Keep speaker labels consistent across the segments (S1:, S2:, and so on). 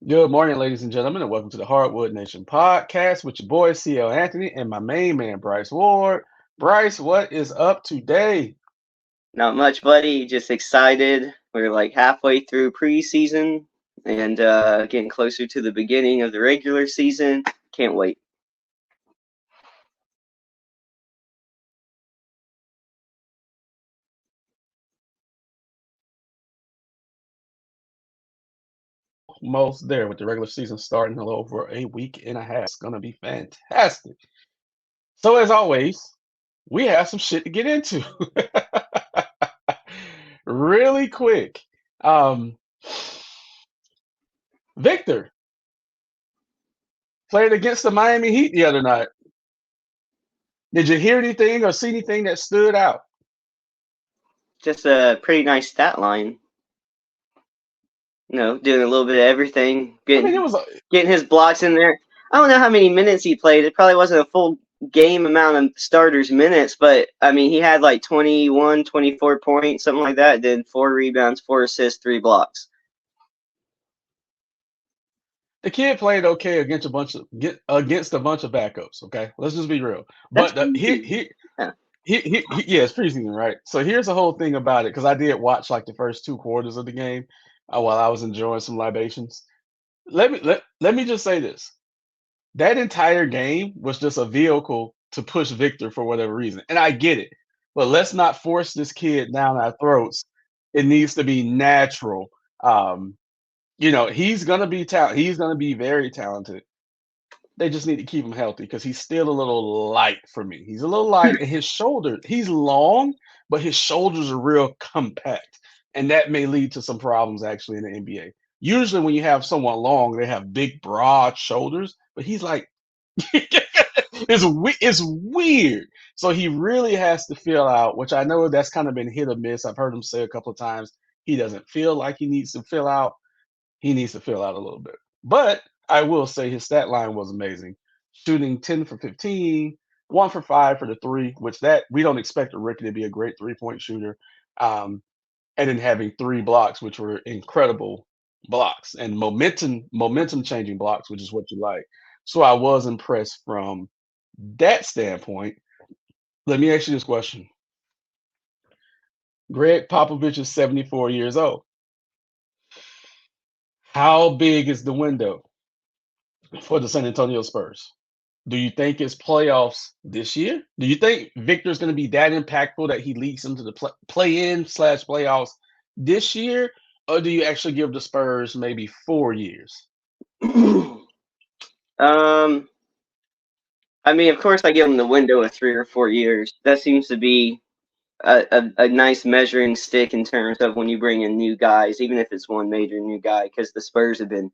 S1: Good morning, ladies and gentlemen, and welcome to the Hardwood Nation podcast with your boy CL Anthony and my main man Bryce Ward. Bryce, what is up today?
S2: Not much, buddy. Just excited. We're like halfway through preseason and getting closer to the beginning of the regular season. Can't wait.
S1: Almost there with the regular season starting a little over a week and a half. It's gonna be fantastic. So as always, we have some shit to get into. Really quick. Um, Victor played against the Miami Heat the other night. Did you hear anything or see anything that stood out?
S2: Just a pretty nice stat line. Doing a little bit of everything,
S1: I mean, it was
S2: getting his blocks in there. I don't know how many minutes he played. It probably wasn't a full game amount of starters minutes, but I mean, he had like 21, 24 points, something like that. Then 4 rebounds, 4 assists, 3 blocks.
S1: the kid played okay against a bunch of backups. Okay, let's just be real.
S2: That's
S1: But
S2: crazy. Yeah.
S1: yeah, it's preseason, right? So here's the whole thing about it because I did watch like the first 2 quarters of the game while I was enjoying some libations. Let me just say this: that entire game was just a vehicle to push Victor for whatever reason, and I get it. But let's not force this kid down our throats. It needs to be natural. Um, he's gonna be he's gonna be very talented. They just need to keep him healthy because he's still a little light for me. He's a little light, and he's long, but his shoulders are real compact, and that may lead to some problems actually in the NBA. Usually, when you have someone long, they have big, broad shoulders, but he's like, it's weird. So he really has to fill out, which I know that's kind of been hit or miss. I've heard him say a couple of times he doesn't feel like he needs to fill out. He needs to fill out a little bit. But I will say his stat line was amazing. Shooting 10 for 15, 1 for 5 for the three, which that we don't expect a rookie to be a great 3-point shooter. Um, and then having 3 blocks, which were incredible blocks and momentum changing blocks, which is what you like. So I was impressed from that standpoint. Let me ask you this question. Greg Popovich is 74 years old. How big is the window for the San Antonio Spurs? Do you think it's playoffs this year? Do you think Victor's going to be that impactful that he leaks into the play-in slash playoffs this year? Or do you actually give the Spurs maybe 4 years?
S2: um, I mean, of course, I give him the window of 3 or 4 years. That seems to be a nice measuring stick in terms of when you bring in new guys, even if it's one major new guy, because the Spurs have been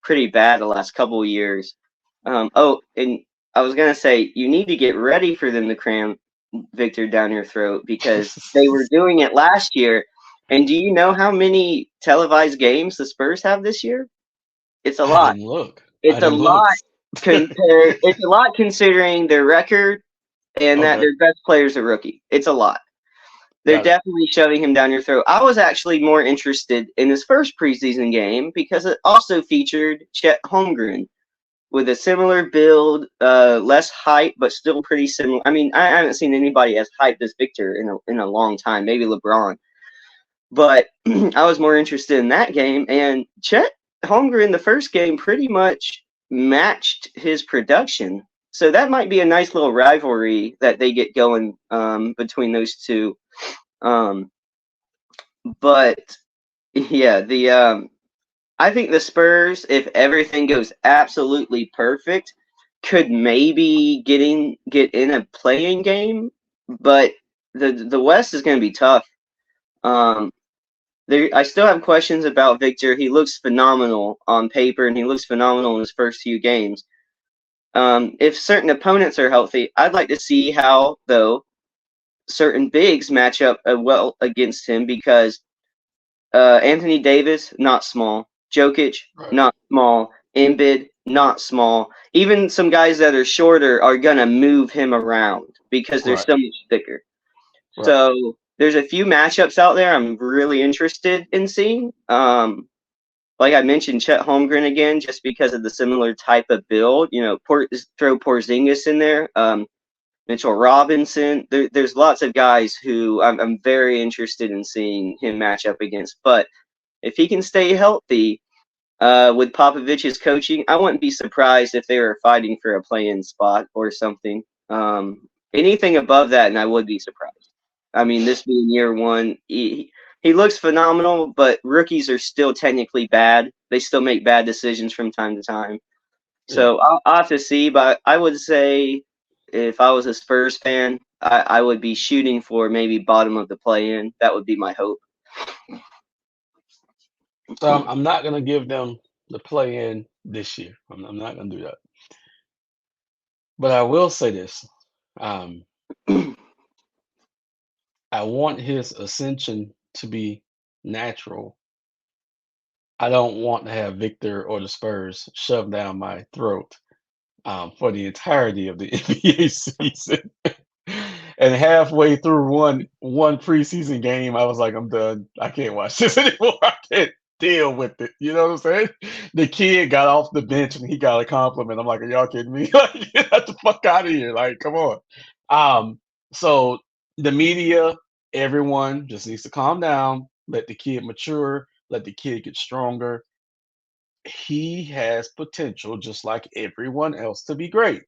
S2: pretty bad the last couple of years. And I was gonna say you need to get ready for them to cram Victor down your throat because they were doing it last year. And do you know how many televised games the Spurs have this year? It's a
S1: I
S2: lot.
S1: didn't look. I
S2: It's a
S1: didn't look.
S2: lot compared. It's a lot considering their record and that
S1: Okay,
S2: their best player's a rookie. It's a lot. They're
S1: got it.
S2: definitely shoving him down your throat. I was actually more interested in his first preseason game because it also featured Chet Holmgren with a similar build, less height, but still pretty similar. I mean, I haven't seen anybody as hyped as Victor in a long time, maybe LeBron. But I was more interested in that game, and Chet Holmgren, the first game, pretty much matched his production. So that might be a nice little rivalry that they get going between those two. Um, but yeah, the I think the Spurs, if everything goes absolutely perfect, could maybe get in a playing game, but the West is going to be tough. Um, I still have questions about Victor. He looks phenomenal on paper, and he looks phenomenal in his first few games. If certain opponents are healthy, I'd like to see how though certain bigs match up well against him because Anthony Davis, not small. Jokic,
S1: Right,
S2: not small. Embiid, not small. Even some guys that are shorter are going to move him around because they're
S1: right,
S2: so much thicker.
S1: right.
S2: So there's a few matchups out there I'm really interested in seeing. like I mentioned, Chet Holmgren again, just because of the similar type of build. Throw Porzingis in there, Mitchell Robinson. There's lots of guys who I'm very interested in seeing him match up against. But if he can stay healthy, with Popovich's coaching, I wouldn't be surprised if they were fighting for a play-in spot or something. Anything above that, and I would be surprised. I mean, this being year one, he looks phenomenal, but rookies are still technically bad. They still make bad decisions from time to time.
S1: Yeah.
S2: So I'll have to see, but I would say if I was a Spurs fan, I would be shooting for maybe bottom of the play-in. That would be my hope.
S1: So I'm not gonna give them the play in this year. I'm not gonna do that. But I will say this. Um, I want his ascension to be natural. I don't want to have Victor or the Spurs shoved down my throat for the entirety of the NBA season. And halfway through one preseason game, I was like, I'm done. I can't watch this anymore. I can't deal with it. You know what I'm saying? The kid got off the bench and he got a compliment. I'm like, are y'all kidding me? Like, get the fuck out of here. Like, come on. So the media, everyone just needs to calm down, let the kid mature, let the kid get stronger. He has potential, just like everyone else, to be great.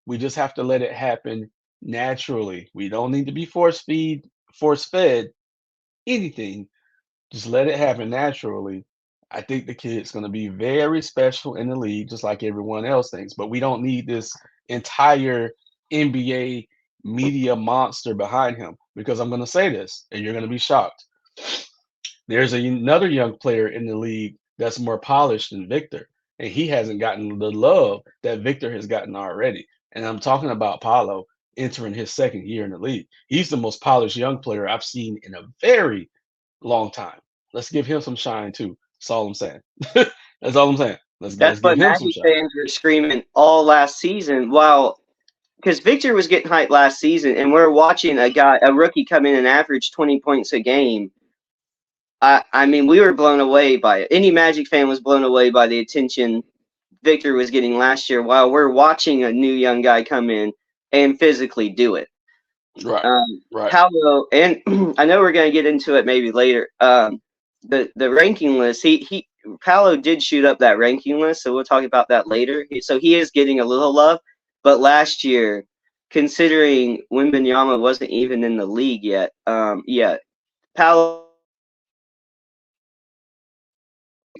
S1: We just have to let it happen naturally. We don't need to be force fed anything. Just let it happen naturally. I think the kid's going to be very special in the league, just like everyone else thinks. But we don't need this entire NBA media monster behind him, because I'm going to say this, and you're going to be shocked. There's another young player in the league that's more polished than Victor, and he hasn't gotten the love that Victor has gotten already. And I'm talking about Paolo entering his second year in the league. He's the most polished young player I've seen in a very long time. Let's give him some shine too. That's all I'm saying. That's all I'm saying. Let's
S2: That's
S1: give
S2: what
S1: him some
S2: Magic
S1: shine.
S2: fans were screaming all last season. While because Victor was getting hyped last season, and we're watching a rookie, come in and average 20 points a game. I mean, we were blown away by it. Any Magic fan was blown away by the attention Victor was getting last year, while we're watching a new young guy come in and physically do it.
S1: Right. Right.
S2: Paolo, and I know we're going to get into it maybe later. The ranking list, he Paolo did shoot up that ranking list, so we'll talk about that later. So he is getting a little love, but last year, considering Wembanyama wasn't even in the league yet, yeah, Paolo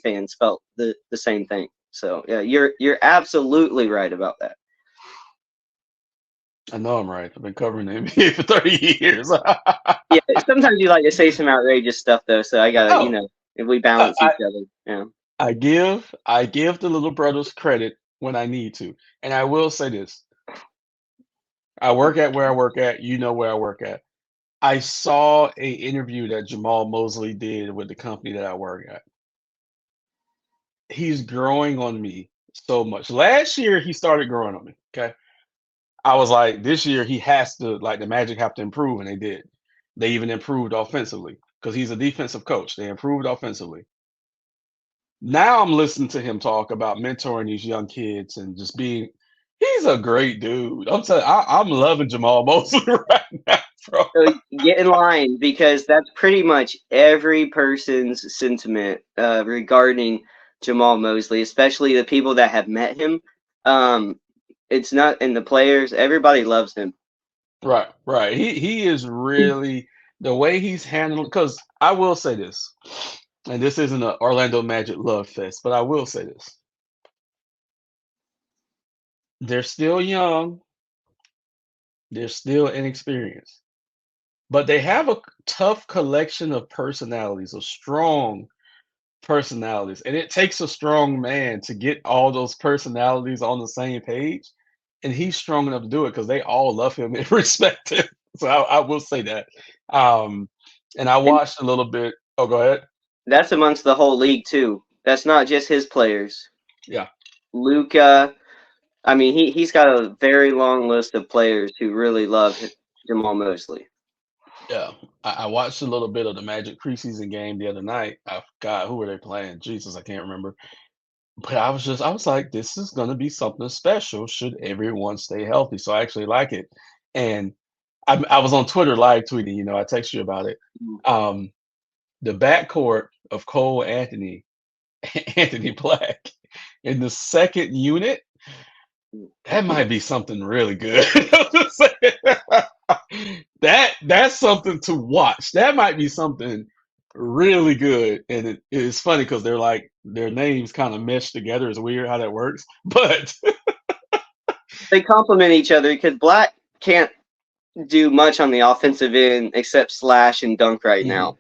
S2: fans felt the same thing. So yeah, you're absolutely right about that.
S1: I know I'm right. I've been covering the NBA for 30 years.
S2: Yeah, sometimes you like to say some outrageous stuff though, so I gotta,
S1: Oh,
S2: if we balance
S1: I,
S2: each other. Yeah.
S1: I give the little brothers credit when I need to. And I will say this. I work at where I work at, you know where I work at. I saw a interview that Jamal Mosley did with the company that I work at. He's growing on me so much. Last year he started growing on me. Okay. I was like, this year he has to, like, the Magic have to improve, and they did. They even improved offensively because he's a defensive coach. They improved offensively. Now I'm listening to him talk about mentoring these young kids and just being. He's a great dude. I'm telling. I'm loving Jamal Mosley right now, bro.
S2: So get in line, because that's pretty much every person's sentiment regarding Jamal Mosley, especially the people that have met him. Um, it's not, and the players, everybody loves him.
S1: Right, right. He is really the way he's handling. Because I will say this, and this isn't an Orlando Magic love fest, but I will say this: they're still young, they're still inexperienced, but they have a tough collection of personalities, of strong personalities, and it takes a strong man to get all those personalities on the same page. And he's strong enough to do it because they all love him and respect him. So I will say that. Um, and I
S2: And
S1: watched a little bit. Oh, go ahead.
S2: that's amongst the whole league too. That's not just his players.
S1: Yeah,
S2: Luca, I mean, he's got a very long list of players who really love Jamal Mosley.
S1: Yeah, I watched a little bit of the Magic preseason game the other night. I forgot who were they playing. Jesus, I can't remember. But I was like, this is gonna be something special should everyone stay healthy. So I actually like it. And I was on Twitter live tweeting, I text you about it. Um, the backcourt of Cole Anthony, Anthony Black in the second unit, that might be something really good. That's something to watch. That might be something really good. And it's funny because they're like their names kind of mesh together. It's weird how that works. But
S2: They complement each other because Black can't do much on the offensive end except slash and dunk right
S1: Mhm,
S2: now.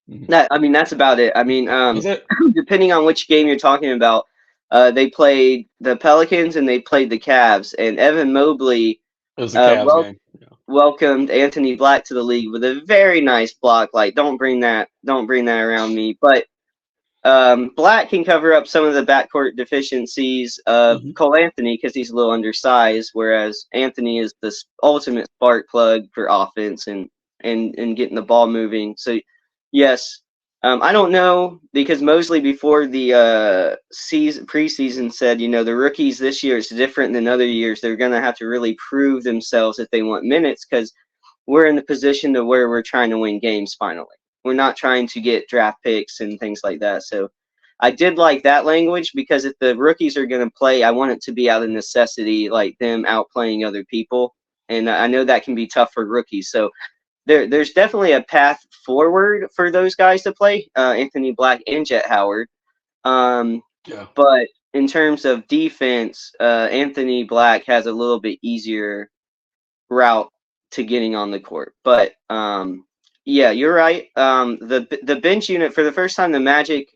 S1: mhm.
S2: That's about it.
S1: Was it?
S2: Depending on which game you're talking about, they played the Pelicans and they played the Cavs, and Evan Mobley
S1: It was a Cavs
S2: well
S1: game. Yeah.
S2: welcomed Anthony Black to the league with a very nice block. Like, don't bring that around me. But Black can cover up some of the backcourt deficiencies of
S1: Mhm.
S2: Cole Anthony because he's a little undersized, whereas Anthony is the ultimate spark plug for offense and getting the ball moving. So, yes, I don't know because Mosley before the season preseason said, the rookies this year is different than other years. They're going to have to really prove themselves if they want minutes because we're in the position to where we're trying to win games finally. We're not trying to get draft picks and things like that. So I did like that language because if the rookies are going to play, I want it to be out of necessity, like them outplaying other people. And I know that can be tough for rookies. So there's definitely a path forward for those guys to play, Anthony Black and Jet Howard. Um,
S1: Yeah.
S2: but in terms of defense, Anthony Black has a little bit easier route to getting on the court. But yeah, you're right. The bench unit for the first time, the Magic,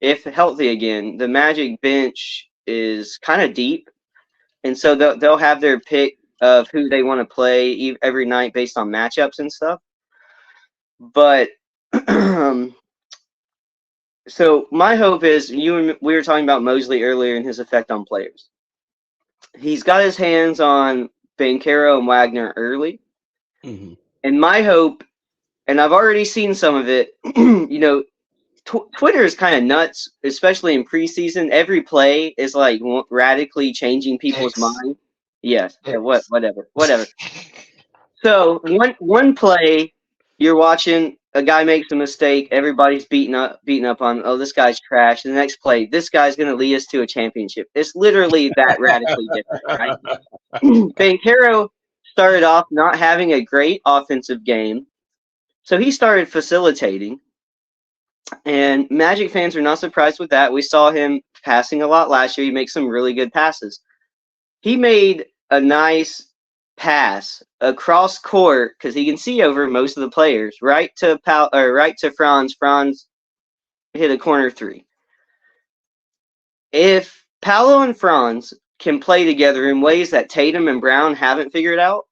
S2: if healthy again, the Magic bench is kind of deep, and so they'll have their pick of who they want to play every night based on matchups and stuff. But so my hope is we were talking about Mosley earlier and his effect on players. He's got his hands on Bankero and Wagner early,
S1: Mhm.
S2: and my hope, and I've already seen some of it. Twitter is kind of nuts, especially in preseason. Every play is like radically changing people's
S1: X.
S2: mind. Yes,
S1: X.
S2: whatever. So one play, you're watching a guy makes a mistake. Everybody's beating up on. Oh, this guy's trash. And the next play, this guy's going to lead us to a championship. It's literally that radically different, right? Bankero started off not having a great offensive game, so he started facilitating. And Magic fans are not surprised with that. We saw him passing a lot last year. He makes some really good passes. He made a nice pass across court because he can see over most of the players. Right to Franz. Franz hit a corner three. If Paolo and Franz can play together in ways that Tatum and Brown haven't figured out,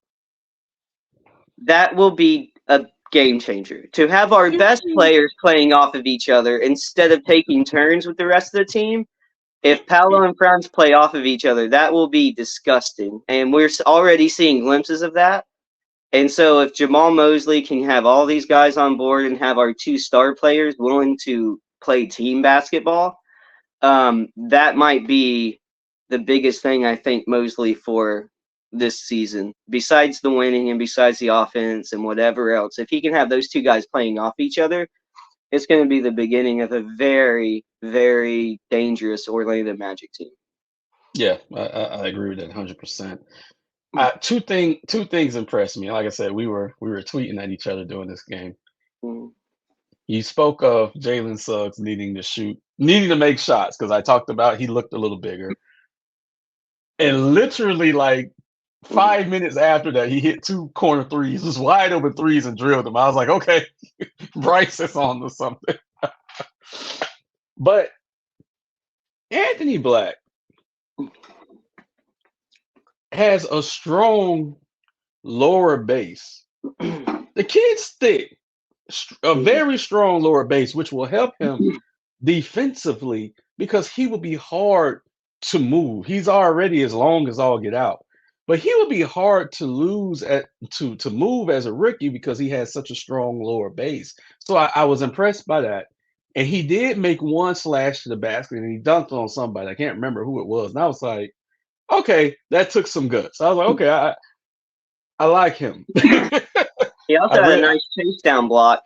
S2: that will be a game changer. To have our best players playing off of each other instead of taking turns with the rest of the team, if Paolo and Franz play off of each other, that will be disgusting. And we're already seeing glimpses of that. And so if Jamal Mosley can have all these guys on board and have our two star players willing to play team basketball, that might be the biggest thing I think Mosley for this season. Besides the winning and besides the offense and whatever else, if he can have those two guys playing off each other, it's going to be the beginning of a very, very dangerous Orlando Magic team.
S1: Yeah, I agree with that 100%. Two things impressed me. Like I said, we were tweeting at each other during this game.
S2: Mm.
S1: You spoke of Jalen Suggs needing to make shots because I talked about he looked a little bigger. And literally like
S2: Mm.
S1: 5 minutes after that, he hit two corner threes, just wide open threes and drilled them. I was like, okay, Bryce is on to something. But Anthony Black has a strong lower base. The kid's thick, a very strong lower base, which will help him defensively because he will be hard to move. He's already as long as all get out. but he would be hard to lose at to move as a rookie because he has such a strong lower base. So I was impressed by that. And he did make one slash to the basket and he dunked on somebody. I can't remember who it was. And I was like, okay, that took some guts. I was like, okay, I like him.
S2: He
S1: I
S2: also had a
S1: read.
S2: nice chase down block,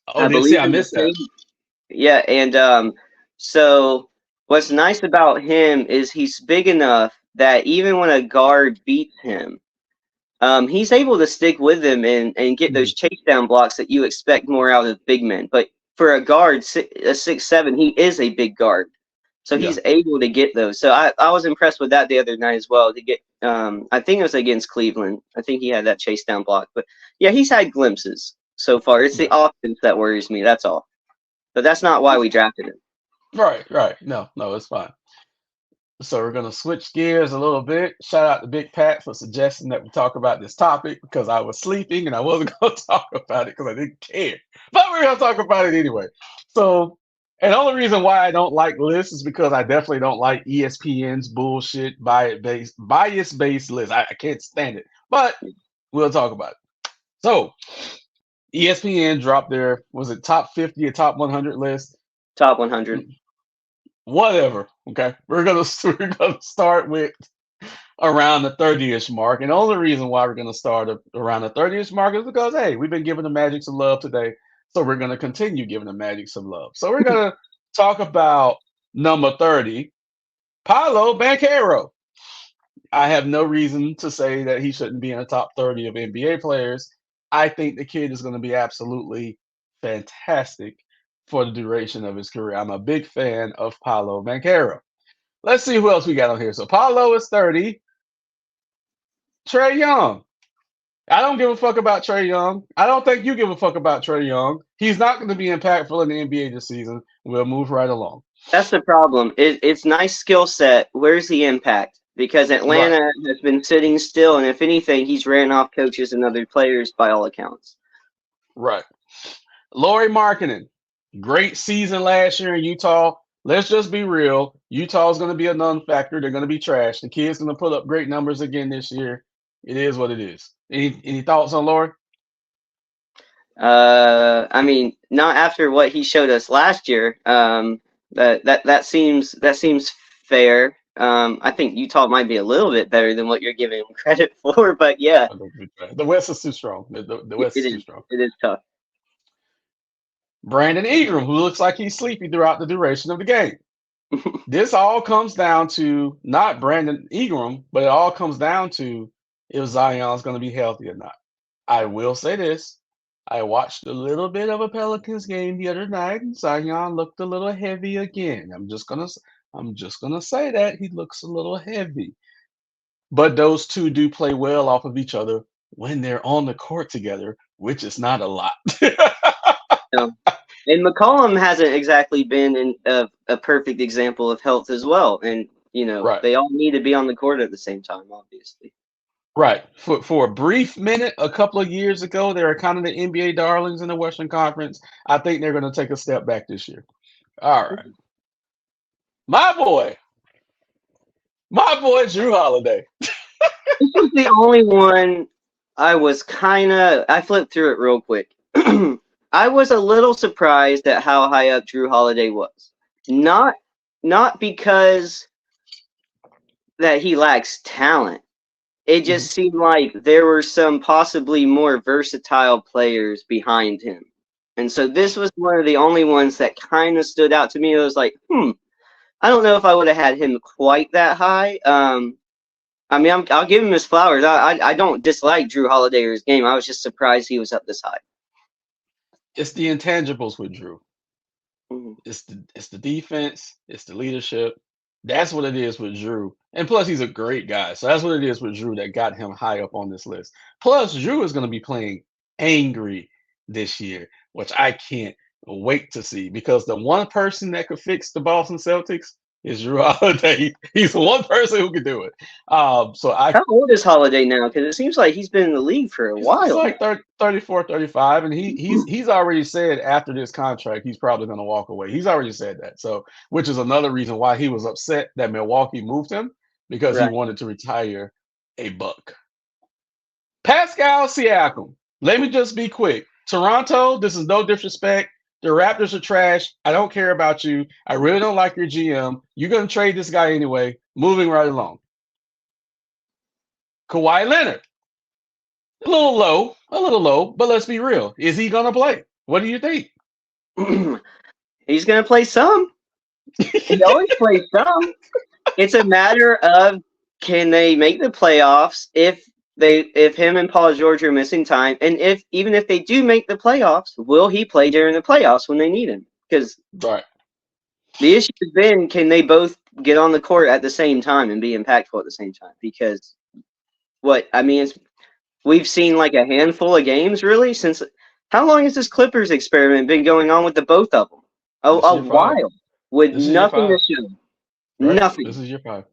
S1: Oh,
S2: I
S1: did see?
S2: believe,
S1: I
S2: in the
S1: missed that.
S2: paint. Yeah, and so what's nice about him is he's big enough that even when a guard beats him, he's able to stick with him and get
S1: Mhm.
S2: those chase down blocks that you expect more out of big men. But for a guard, a 6'7", he is a big guard, so
S1: Yeah,
S2: he's able to get those. So I was impressed with that the other night as well. To get, I think it was against Cleveland. I think he had that chase down block. But yeah, he's had glimpses so far. It's the
S1: yeah.
S2: offense that worries me. That's all. But that's not why we drafted him.
S1: Right, right. No, no, it's fine. So we're gonna switch gears a little bit. Shout out to Big Pat for suggesting that we talk about this topic because I was sleeping and I wasn't gonna talk about it because I didn't care. But we're gonna talk about it anyway. So, and the only reason why I don't like lists is because I definitely don't like ESPN's bullshit bias based list. I can't stand it. But we'll talk about it. So ESPN dropped their was it top 50 or top 100 list?
S2: Top 100.
S1: Whatever. Okay, we're gonna start with around the 30ish mark. And the only reason why we're going to start around the 30ish mark is because, hey, we've been giving the Magic some love today. So we're going to continue giving the Magic some love. So we're going to talk about number 30, Paolo Banchero. I have no reason to say that he shouldn't be in the top 30 of NBA players. I think the kid is going to be absolutely fantastic for the duration of his career. I'm a big fan of Paolo Banchero. Let's see who else we got on here. So Paolo is 30. Trey Young. I don't give a fuck about Trey Young. I don't think you give a fuck about Trey Young. He's not going to be impactful in the NBA this season. We'll move right along.
S2: That's the problem. It's nice skill set. Where's the impact? Because
S1: Right,
S2: Atlanta has been sitting still, and if anything, he's ran off coaches and other players by all accounts.
S1: right. Laurie Markkinen, great season last year in Utah. Let's just be real. Utah's going to be a non-factor. They're going to be trash. The kid's going to put up great numbers again this year. It is what it is. Any thoughts on Laurie?
S2: I mean, not after what he showed us last year. That seems fair. I think Utah might be a little bit better than what you're giving him credit for, but yeah,
S1: The West is too strong. The
S2: it
S1: West is too
S2: is.
S1: strong.
S2: It is tough.
S1: Brandon Ingram, who looks like he's sleepy throughout the duration of the game. This all comes down to not Brandon Ingram, but it all comes down to if Zion's going to be healthy or not. I will say this. I watched a little bit of a Pelicans game the other night, and Zion looked a little heavy again. I'm just gonna say that he looks a little heavy. But those two do play well off of each other when they're on the court together, which is not a lot.
S2: No. And McCollum hasn't exactly been a perfect example of health as well. And,
S1: Right.
S2: they all need to be on the court at the same time, obviously.
S1: Right. For a brief minute, a couple of years ago, they were kind of the NBA darlings in the Western Conference. I think they're going to take a step back this year. All right. My boy, my boy, Drew Holiday.
S2: This was the only one I flipped through it real quick. I was a little surprised at how high up Drew Holiday was. Not not because that he lacks talent. It
S1: Mhm.
S2: just seemed like there were some possibly more versatile players behind him. And so this was one of the only ones that kind of stood out to me. It was like, I don't know if I would have had him quite that high. I mean, I'll give him his flowers. I don't dislike Drew Holiday or his game. I was just surprised he was up this high.
S1: It's the intangibles with Drew.
S2: Mhm.
S1: It's the defense. It's the leadership. That's what it is with Drew. And plus, he's a great guy. So that's what it is with Drew that got him high up on this list. Plus, Drew is going to be playing angry this year, which I can't wait to see because the one person that could fix the Boston Celtics is Drew Holiday. He's the one person who can do it. So I
S2: How old is Holiday now? Because it seems like he's been in the league for a
S1: he's
S2: while
S1: like
S2: now.
S1: 30, 34, 35, and he's already said after this contract he's probably going to walk away. He's already said that. So, which is another reason why he was upset that Milwaukee moved him because he
S2: Right.
S1: wanted to retire a buck. Pascal Siakam. Let me just be quick. Toronto, this is no disrespect. The Raptors are trash. I don't care about you. I really don't like your GM. You're going to trade this guy anyway. Moving right along. Kawhi Leonard. A little low, but let's be real. Is he going to play? What do you think?
S2: He's going to play some. He always plays some. It's a matter of can they make the playoffs if him and Paul George are missing time, and even if they do make the playoffs, will he play during the playoffs when they need him? Because
S1: Right.
S2: the issue has been, can they both get on the court at the same time and be impactful at the same time? Because we've seen like a handful of games really since. How long has this Clippers experiment been going on with the both of them? A while with nothing to show.
S1: Right?
S2: Nothing.
S1: This is year 5.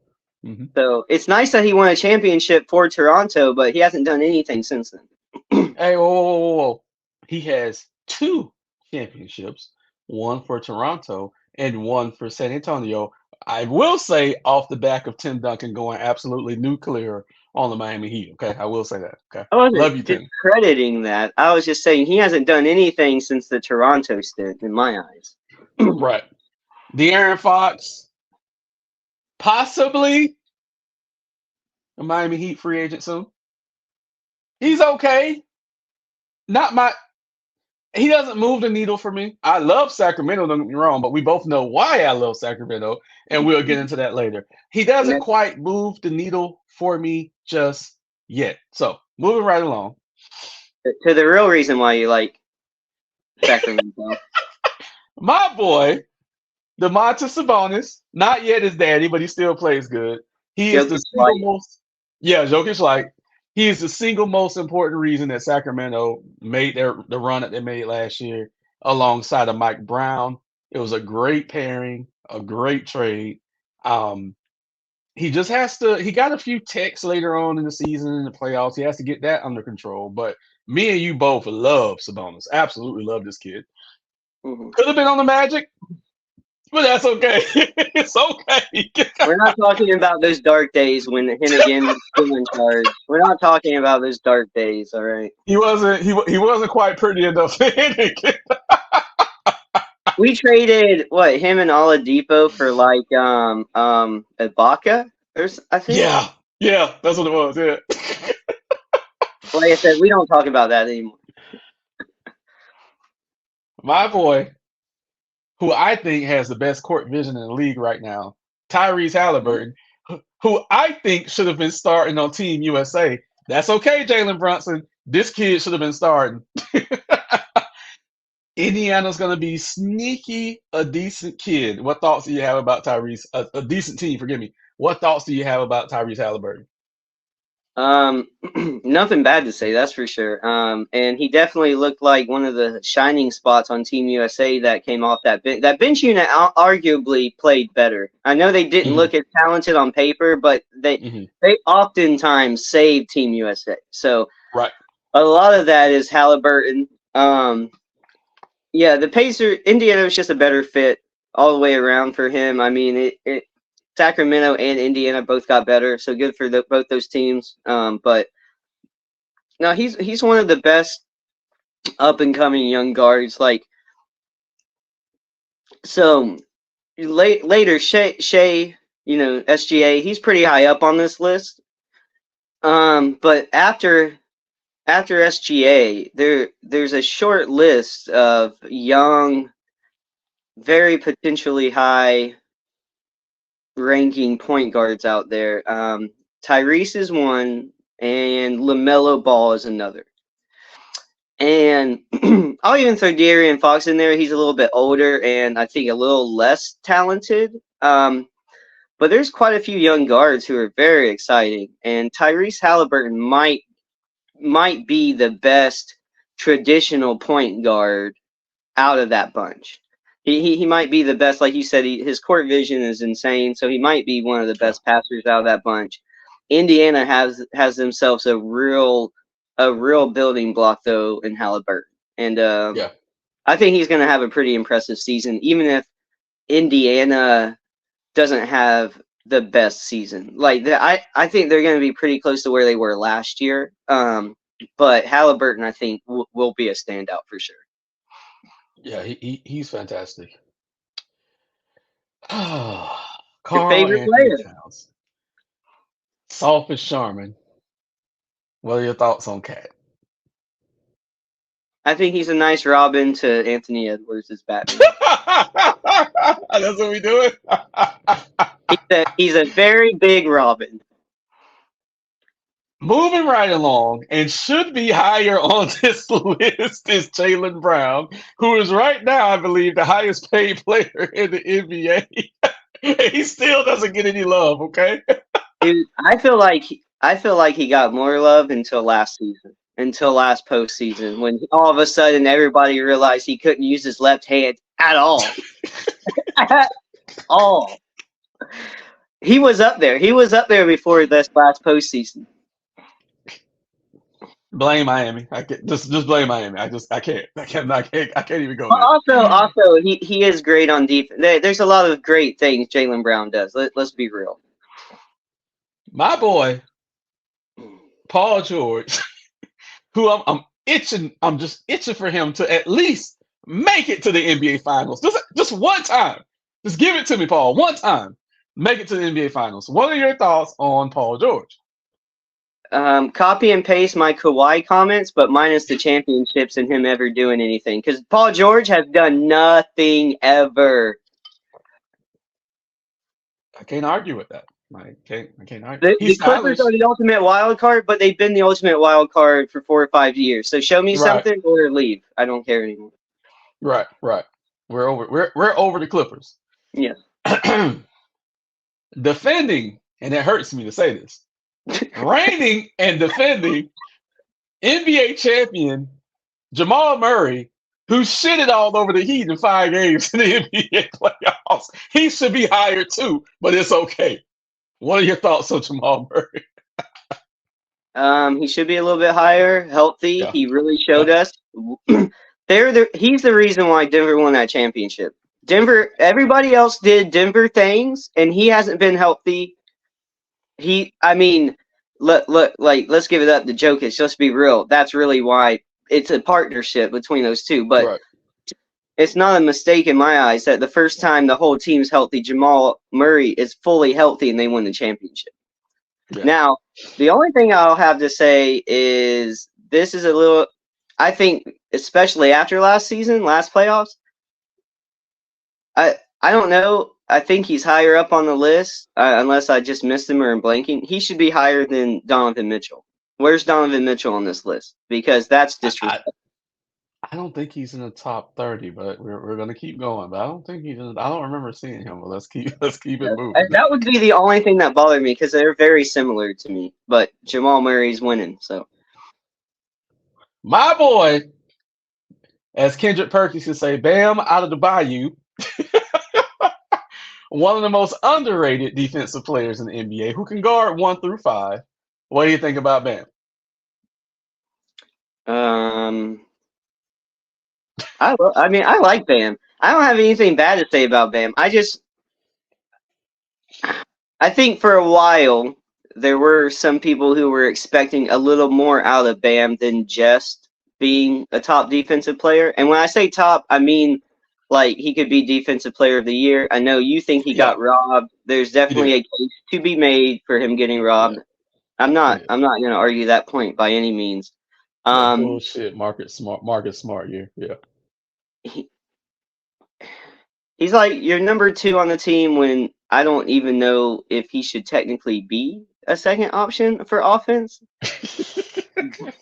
S1: Mm-hmm.
S2: So it's nice that he won a championship for Toronto, but he hasn't done anything since then.
S1: Hey, whoa. He has 2 championships, one for Toronto and one for San Antonio. I will say off the back of Tim Duncan going absolutely nuclear on the Miami Heat. Okay, I will say that. Okay,
S2: I wasn't
S1: love you, Tim.
S2: discrediting that. I was just saying he hasn't done anything since the Toronto stint, in my eyes.
S1: Right. De'Aaron Fox, possibly a Miami Heat free agent soon. He's okay. Not my. He doesn't move the needle for me. I love Sacramento, don't get me wrong, but we both know why I love Sacramento, and we'll get into that later. He doesn't quite move the needle for me just yet. So, moving right along.
S2: To the real reason why you like Sacramento.
S1: My boy, Domantas Sabonis, not yet his daddy, but he still plays good. He is the single most. Yeah, Jokic like. He is the single most important reason that Sacramento made the run that they made last year alongside of Mike Brown. It was a great pairing, a great trade. He just has to. He got a few texts later on in the season in the playoffs. He has to get that under control. But me and you both love Sabonis. Absolutely love this kid.
S2: Mm-hmm.
S1: Could have been on the Magic, but that's okay. It's okay.
S2: We're not talking about those dark days when Hennigan was still in charge. We're not talking about those dark days, all right?
S1: He wasn't quite pretty enough.
S2: We traded him and Oladipo for like Ibaka, I think.
S1: Yeah, that's what it was. Yeah.
S2: Like I said, we don't talk about that anymore.
S1: My boy, who I think has the best court vision in the league right now, Tyrese Halliburton, who I think should have been starting on Team USA. That's okay, Jalen Brunson. This kid should have been starting. Indiana's going to be sneaky, a decent kid. What thoughts do you have about Tyrese? A decent team, forgive me. What thoughts do you have about Tyrese Halliburton?
S2: Nothing bad to say, that's for sure. And he definitely looked like one of the shining spots on Team USA that came off that bench. That bench unit arguably played better. I know they didn't look as talented on paper, but they oftentimes saved Team USA. So
S1: right,
S2: a lot of that is Halliburton. Yeah, the Indiana was just a better fit all the way around for him. I mean, Sacramento and Indiana both got better, so good for both those teams. But no, he's one of the best up and coming young guards. Like, so later, Shea, SGA, he's pretty high up on this list. But after SGA, there's a short list of young, very potentially high ranking point guards out there. Tyrese is one, and LaMelo Ball is another. And I'll even throw De'Aaron Fox in there. He's a little bit older and I think a little less talented. But there's quite a few young guards who are very exciting. And Tyrese Halliburton might be the best traditional point guard out of that bunch. He might be the best, like you said. His court vision is insane, so he might be one of the best passers out of that bunch. Indiana has themselves a real building block though in Halliburton, and I think he's going to have a pretty impressive season, even if Indiana doesn't have the best season. Like I think they're going to be pretty close to where they were last year. But Halliburton, I think, will be a standout for sure.
S1: Yeah, he's fantastic.
S2: Your
S1: Carl
S2: favorite
S1: Anthony
S2: player?
S1: Towns, soft as Charmin. What are your thoughts on Cat?
S2: I think he's a nice Robin to Anthony Edwards as Batman.
S1: That's what we doing.
S2: He's a very big Robin.
S1: Moving right along, and should be higher on this list is Jaylen Brown, who is right now, I believe, the highest paid player in the NBA. He still doesn't get any love. Okay.
S2: Dude, I feel like he got more love until last season, until last postseason, when all of a sudden everybody realized he couldn't use his left hand at all. At all. He was up there. He was up there before this last postseason.
S1: Blame Miami. I can't, just blame Miami. I can't even go
S2: But
S1: there.
S2: also, he is great on defense. There's a lot of great things Jaylen Brown does. Let's be real.
S1: My boy, Paul George, who I'm itching, I'm just itching for him to at least make it to the NBA Finals. Just one time. Just give it to me, Paul. One time. Make it to the NBA Finals. What are your thoughts on Paul George?
S2: Copy and paste my Kawhi comments, but minus the championships and him ever doing anything. Because Paul George has done nothing ever.
S1: I can't argue with that. I can't argue.
S2: The
S1: He's
S2: Clippers
S1: stylish.
S2: are the ultimate wild card, but they've been the ultimate wild card for 4 or 5 years. So show me
S1: Right,
S2: something or leave. I don't care anymore.
S1: right. We're over the Clippers.
S2: Yeah.
S1: Defending, and it hurts me to say this, reigning and defending NBA champion Jamal Murray, who shitted all over the Heat in 5 games in the NBA playoffs. He should be higher too, but it's okay. What are your thoughts on Jamal Murray?
S2: He should be a little bit higher, healthy.
S1: Yeah,
S2: He really
S1: yeah,
S2: showed us. He's the reason why Denver won that championship. Everybody else did Denver things, and he hasn't been healthy. I mean, let's give it up to Jokic. Let's be real. That's really why it's a partnership between those two. But
S1: right.
S2: it's not a mistake in my eyes that the first time the whole team's healthy, Jamal Murray is fully healthy, and they win the championship.
S1: Yeah.
S2: Now, the only thing I'll have to say is this is a little. I think, especially after last season, last playoffs, I don't know. I think he's higher up on the list, unless I just missed him or I'm blanking. He should be higher than Donovan Mitchell. Where's Donovan Mitchell on this list? Because that's
S1: I, I,
S2: disrespectful.
S1: I don't think he's in the top 30, but we're gonna keep going. But I don't think I don't remember seeing him. But let's keep it moving.
S2: That would be the only thing that bothered me because they're very similar to me. But Jamal Murray's winning, so.
S1: My boy, as Kendrick Perkins can say, Bam out of the Bayou. One of the most underrated defensive players in the NBA who can guard 1 through 5. What do you think about Bam?
S2: I like Bam. I don't have anything bad to say about Bam. I think for a while there were some people who were expecting a little more out of Bam than just being a top defensive player. And when I say top, I mean like he could be defensive player of the year. I know you think he
S1: Yeah,
S2: got robbed. There's definitely a case to be made for him getting robbed.
S1: yeah,
S2: I'm
S1: yeah.
S2: not going to argue that point by any means.
S1: That
S2: Um,
S1: bullshit Market Smart year. Yeah.
S2: he, he's like your number 2 on the team when I don't even know if he should technically be a second option for offense.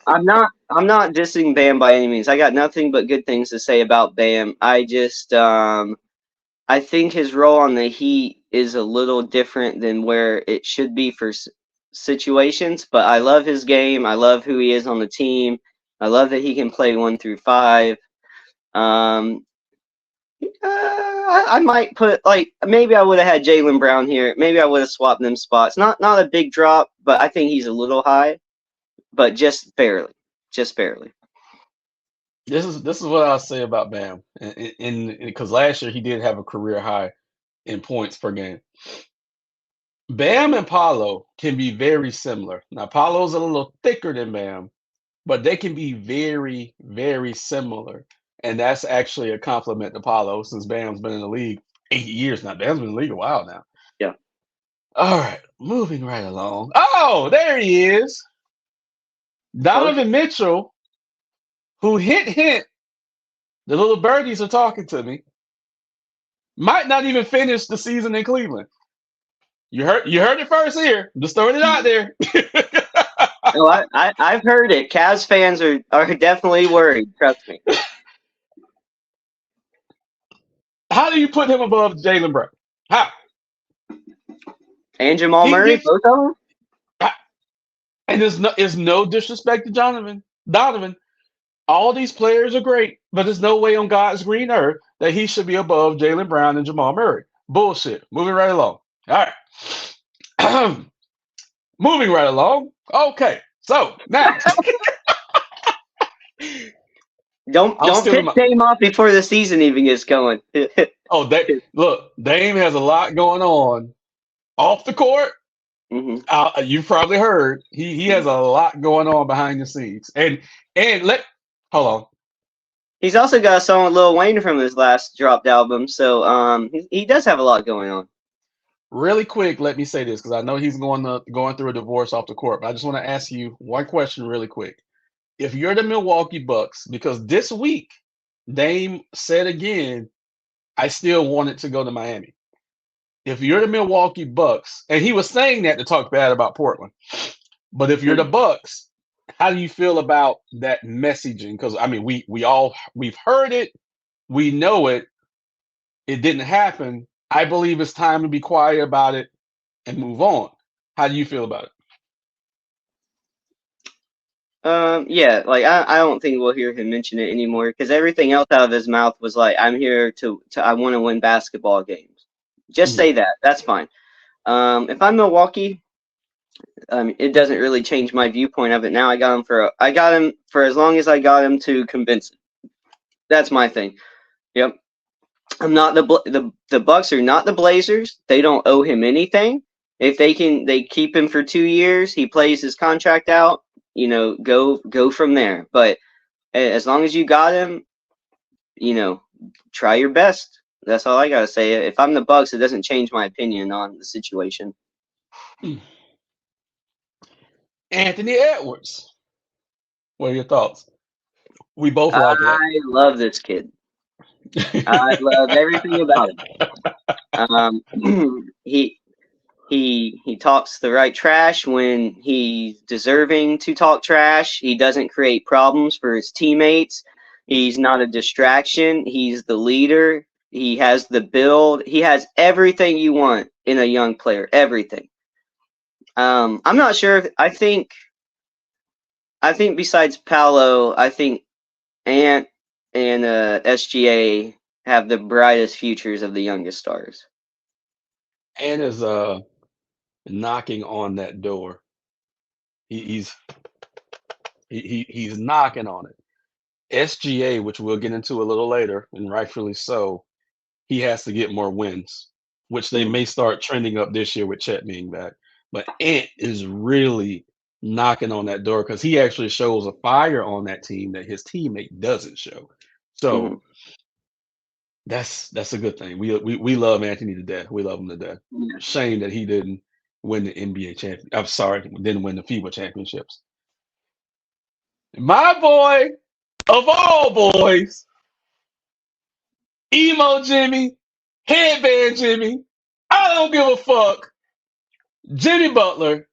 S2: I'm not dissing Bam by any means. I got nothing but good things to say about Bam. I just I think his role on the Heat is a little different than where it should be for situations, but I love his game. I love who he is on the team. I love that he can play 1 through 5. I might put maybe I would have had Jaylen Brown here. Maybe I would have swapped them spots. Not a big drop, but I think he's a little high, but just barely, just barely.
S1: This is what I'll say about Bam, and because last year he did have a career high in points per game. Bam and Paolo can be very similar. Now, Paolo's a little thicker than Bam, but they can be very, very similar. And that's actually a compliment to Paolo since Bam's been in the league 8 years now. Bam's been in the league a while now.
S2: Yeah.
S1: All right, moving right along. Oh, there he is. Donovan Mitchell, who hint, the little birdies are talking to me, might not even finish the season in Cleveland. You heard it first here. I'm just throwing it out there.
S2: No, I've heard it. Cavs fans are definitely worried. Trust me.
S1: How do you put him above Jalen Brown? How?
S2: And Jamal
S1: He
S2: Murray,
S1: gets
S2: both of them.
S1: and there's no disrespect to Donovan. Donovan, all these players are great, but there's no way on God's green earth that he should be above Jalen Brown and Jamal Murray. Bullshit. Moving right along. All right. Moving right along. Okay. So now
S2: Don't piss Dame off before the season even gets going.
S1: look, Dame has a lot going on off the court.
S2: Mm-hmm.
S1: You've probably heard he has a lot going on behind the scenes. And hold on.
S2: He's also got a song with Lil Wayne from his last dropped album, so he does have a lot going on.
S1: Really quick, let me say this because I know he's going through a divorce off the court. But I just want to ask you one question really quick. If you're the Milwaukee Bucks, because this week Dame said again, I still wanted to go to Miami. If you're the Milwaukee Bucks, and he was saying that to talk bad about Portland, but if you're the Bucks, how do you feel about that messaging? Because I mean, we've heard it, we know it, it didn't happen. I believe it's time to be quiet about it and move on. How do you feel about it?
S2: Yeah, like I don't think we'll hear him mention it anymore because everything else out of his mouth was like, "I'm here to I want to win basketball games." Just say that. That's fine. If I'm Milwaukee, it doesn't really change my viewpoint of it now. I got him for as long as I got him to convince it. That's my thing. Yep. I'm not the Bucks are not the Blazers. They don't owe him anything. If they keep him for 2 years. He plays his contract out. Go from there. But as long as you got him, try your best. That's all I gotta say. If I'm the Bucks, it doesn't change my opinion on the situation.
S1: Anthony Edwards. What are your thoughts? We both like that.
S2: I love this kid. I love everything about him. He talks the right trash when he's deserving to talk trash. He doesn't create problems for his teammates. He's not a distraction. He's the leader. He has the build. He has everything you want in a young player. Everything. I'm not sure. I think besides Paolo, I think Ant and SGA have the brightest futures of the youngest stars.
S1: Ant is knocking on that door. He's knocking on it. SGA, which we'll get into a little later, and rightfully so, he has to get more wins, which they may start trending up this year with Chet being back. But Ant is really knocking on that door because he actually shows a fire on that team that his teammate doesn't show. So that's a good thing. We love Anthony to death. We love him to death.
S2: Yeah.
S1: Shame that he didn't win the NBA champion. I'm sorry, didn't win the FIBA championships. My boy of all boys, emo Jimmy, headband Jimmy. I don't give a fuck. Jimmy Butler,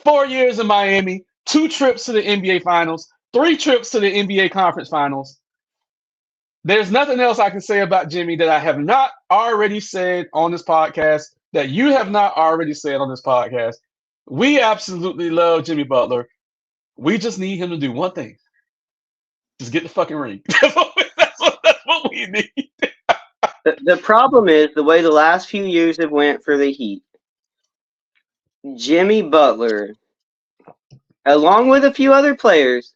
S1: 4 years in Miami, 2 trips to the NBA Finals, 3 trips to the NBA Conference Finals. There's nothing else I can say about Jimmy that I have not already said on this podcast, that you have not already said on this podcast. We absolutely love Jimmy Butler. We just need him to do one thing. Just get the fucking ring. That's what we need.
S2: The problem is the way the last few years have went for the Heat. Jimmy Butler, along with a few other players,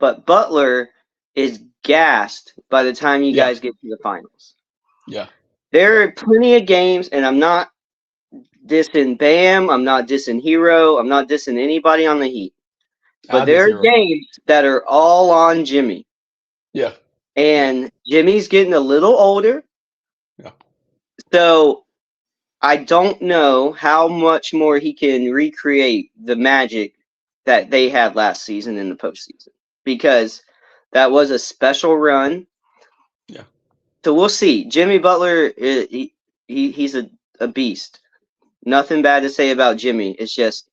S2: but Butler is gassed by the time you guys get to the finals.
S1: Yeah.
S2: There are plenty of games, and I'm not dissing Bam. I'm not dissing Hero. I'm not dissing anybody on the Heat. But
S1: I
S2: there
S1: this
S2: are
S1: hero.
S2: games that are all on Jimmy.
S1: Yeah. Yeah.
S2: And Jimmy's getting a little older.
S1: Yeah.
S2: So I don't know how much more he can recreate the magic that they had last season in the postseason. Because that was a special run.
S1: Yeah.
S2: So we'll see. Jimmy Butler, he's a beast. Nothing bad to say about Jimmy. It's just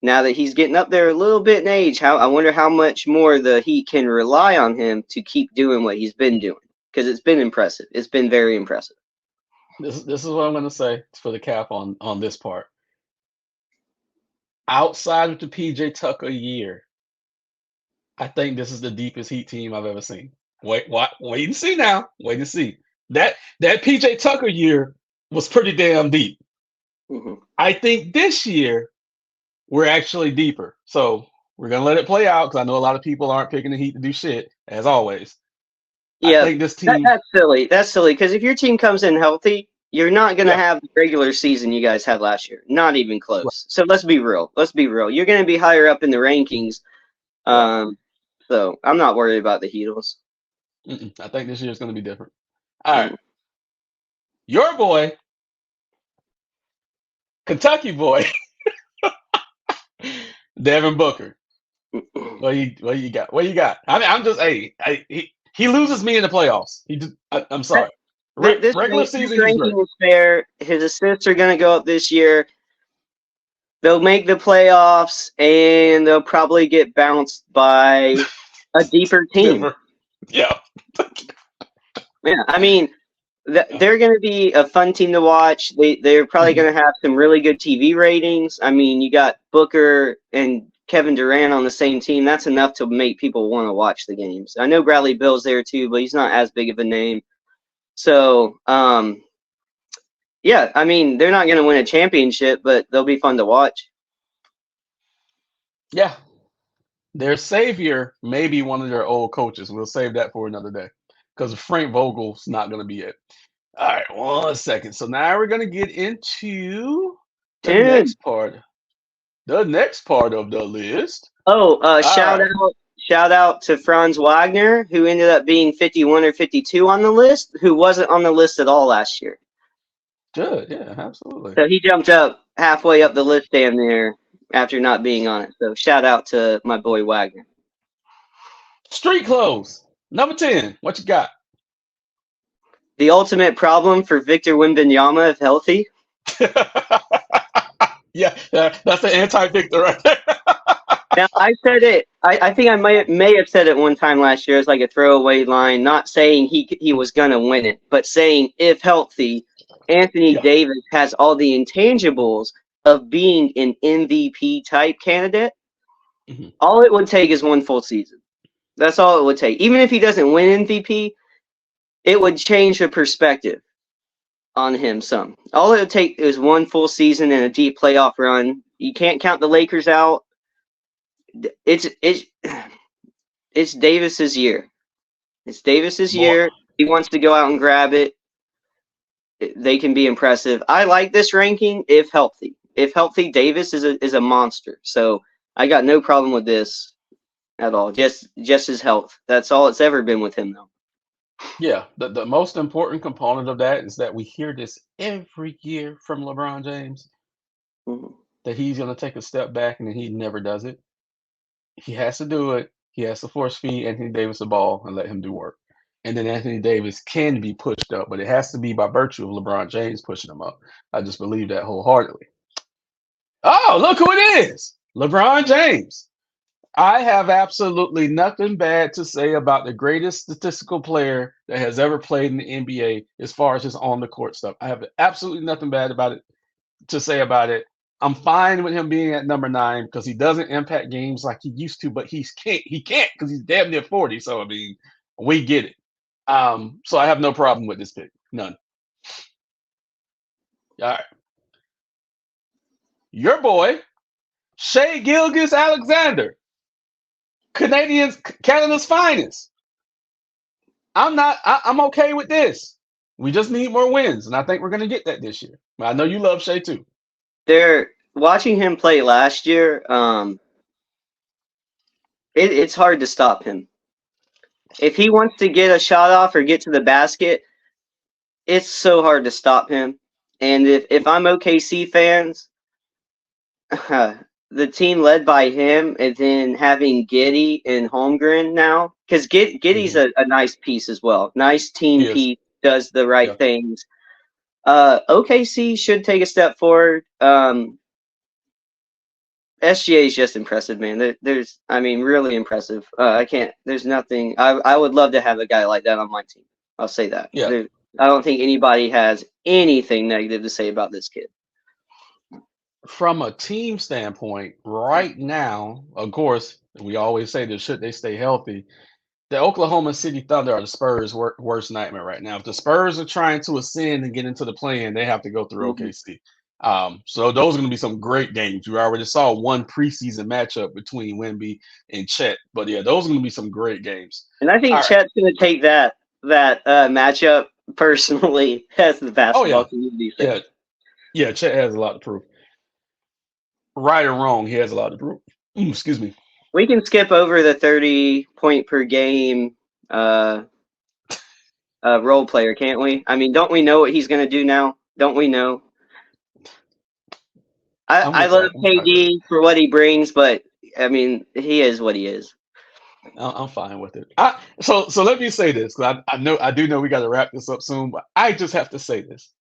S2: now that he's getting up there a little bit in age, I wonder how much more the Heat can rely on him to keep doing what he's been doing. Because it's been impressive. It's been very impressive.
S1: This is what I'm gonna say for the cap on this part. Outside of the PJ Tucker year, I think this is the deepest Heat team I've ever seen. Wait and see now. Wait and see. That PJ Tucker year was pretty damn deep.
S2: Mm-hmm.
S1: I think this year we're actually deeper. So we're gonna let it play out because I know a lot of people aren't picking the Heat to do shit, as always. I
S2: Yeah,
S1: think this team,
S2: that's silly. That's silly because if your team comes in healthy, you're not going to
S1: yeah,
S2: have the regular season you guys had last year. Not even close. So let's be real. Let's be real. You're going to be higher up in the rankings.
S1: right.
S2: So I'm not worried about the Heatles.
S1: I think this year is gonna be different. All right,
S2: Mm.
S1: your boy, Kentucky boy, Devin Booker. What you got? What you got? I mean, I'm just he loses me in the playoffs. I'm sorry.
S2: This
S1: Regular
S2: this
S1: season, he's great.
S2: ranking is fair. His assists are going to go up this year. They'll make the playoffs, and they'll probably get bounced by a deeper team.
S1: Denver. Yeah.
S2: Yeah, I mean, they're going to be a fun team to watch. They're probably
S1: Mhm.
S2: going to have some really good TV ratings. I mean, you got Booker and Kevin Durant on the same team. That's enough to make people want to watch the games. I know Bradley Bill's there too, but he's not as big of a name. So, yeah, I mean, they're not going to win a championship, but they'll be fun to watch.
S1: Yeah. Their savior may be one of their old coaches. We'll save that for another day because Frank Vogel's not going to be it. All right, 1 second. So now we're going to get into the
S2: 10.
S1: next part. The next part of the list.
S2: Oh,
S1: All right.
S2: shout out to Franz Wagner, who ended up being 51 or 52 on the list, who wasn't on the list at all last year.
S1: Good. Yeah, absolutely.
S2: So he jumped up halfway up the list damn near after not being on it. So shout out to my boy Wagner.
S1: Street clothes. Number 10. What you got?
S2: The ultimate problem for Victor Wembanyama if healthy.
S1: Yeah, that's the anti-Victor right there.
S2: Now I said it. I think I may have said it one time last year as like a throwaway line, not saying he was gonna win it, but saying if healthy, Anthony
S1: Yeah.
S2: Davis has all the intangibles of being an MVP type candidate.
S1: Mhm.
S2: All it would take is one full season. That's all it would take. Even if he doesn't win MVP, it would change the perspective on him some. All it would take is one full season and a deep playoff run. You can't count the Lakers out. It's it's Davis's year. It's Davis's
S1: More.
S2: year. He wants to go out and grab it. They can be impressive. I like this ranking if healthy. If healthy, Davis is a monster. So I got no problem with this at all. Just his health. That's all it's ever been with him though.
S1: Yeah, the most important component of that is that we hear this every year from LeBron James
S2: Mhm.
S1: that he's going to take a step back and then he never does it. He has to do it. He has to force feed Anthony Davis the ball and let him do work. And then Anthony Davis can be pushed up, but it has to be by virtue of LeBron James pushing him up. I just believe that wholeheartedly. Oh, look who it is! LeBron James. I have absolutely nothing bad to say about the greatest statistical player that has ever played in the NBA as far as just on the court stuff. I have absolutely nothing bad about it to say about it. I'm fine with him being at number 9 because he doesn't impact games like he used to, but he can't because he's damn near 40. So I mean, we get it. So I have no problem with this pick. None. All right. Your boy, Shea Gilgis Alexander, Canada's finest. I'm okay with this. We just need more wins, and I think we're gonna get that this year. I know you love Shea too.
S2: They're watching him play last year. It's hard to stop him. If he wants to get a shot off or get to the basket, it's so hard to stop him. And if I'm OKC fans, the team led by him, and then having Giddy and Holmgren now, because Giddy's
S1: Hmm.
S2: a nice piece as well. Nice team
S1: He is.
S2: piece, does the
S1: Yeah.
S2: right things. OKC should take a step forward. SGA is just impressive, man. I mean, really impressive. I can't. There's nothing. I would love to have a guy like that on my team. I'll say that.
S1: Yeah.
S2: I don't think anybody has anything negative to say about this kid.
S1: From a team standpoint, right now, of course, we always say that should they stay healthy, the Oklahoma City Thunder are the Spurs' worst nightmare right now. If the Spurs are trying to ascend and get into the play-in, they have to go through
S2: Mhm.
S1: OKC. So those are going to be some great games. We already saw one preseason matchup between Wemby and Chet, but yeah, those are going to be some great games.
S2: And I
S1: All
S2: think
S1: right.
S2: Chet's going to take that matchup personally as the
S1: Oh yeah,
S2: basketball community fan.
S1: yeah, yeah. Chet has a lot to prove. Right or wrong, he has a lot to prove. Excuse me.
S2: We can skip over the 30-point per game uh, role player, can't we? I mean, don't we know what he's going to do now? Don't we know?
S1: I'm
S2: I
S1: with
S2: love
S1: that. I'm fine with it.
S2: KD for what he brings, but I mean, he is what he is.
S1: I'm fine with it. So let me say this because I do know we got to wrap this up soon, but I just have to say this.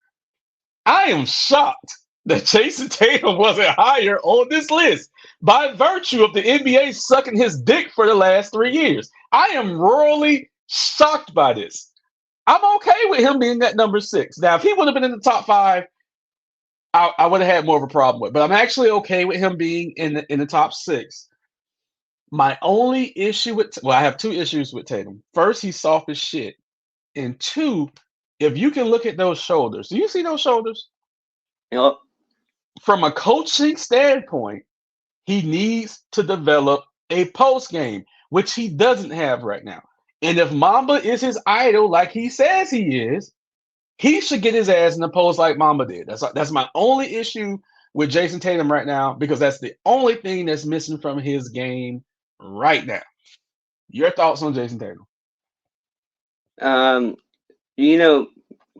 S1: I am shocked that Jason Tatum wasn't higher on this list by virtue of the NBA sucking his dick for the last 3 years. I am royally shocked by this. I'm okay with him being at number 6. Now, if he would have been in the top 5, I would have had more of a problem with. But I'm actually okay with him being in the top 6. My only issue I have 2 issues with Tatum. First, he's soft as shit, and 2, if you can look at those shoulders, do you see those shoulders?
S2: You know,
S1: From a coaching standpoint, he needs to develop a post game, which he doesn't have right now. And if Mamba is his idol, like he says he is, he should get his ass in the post like Mamba did. That's my only issue with Jason Tatum right now because that's the only thing that's missing from his game right now. Your thoughts on Jason Tatum?
S2: um, you know,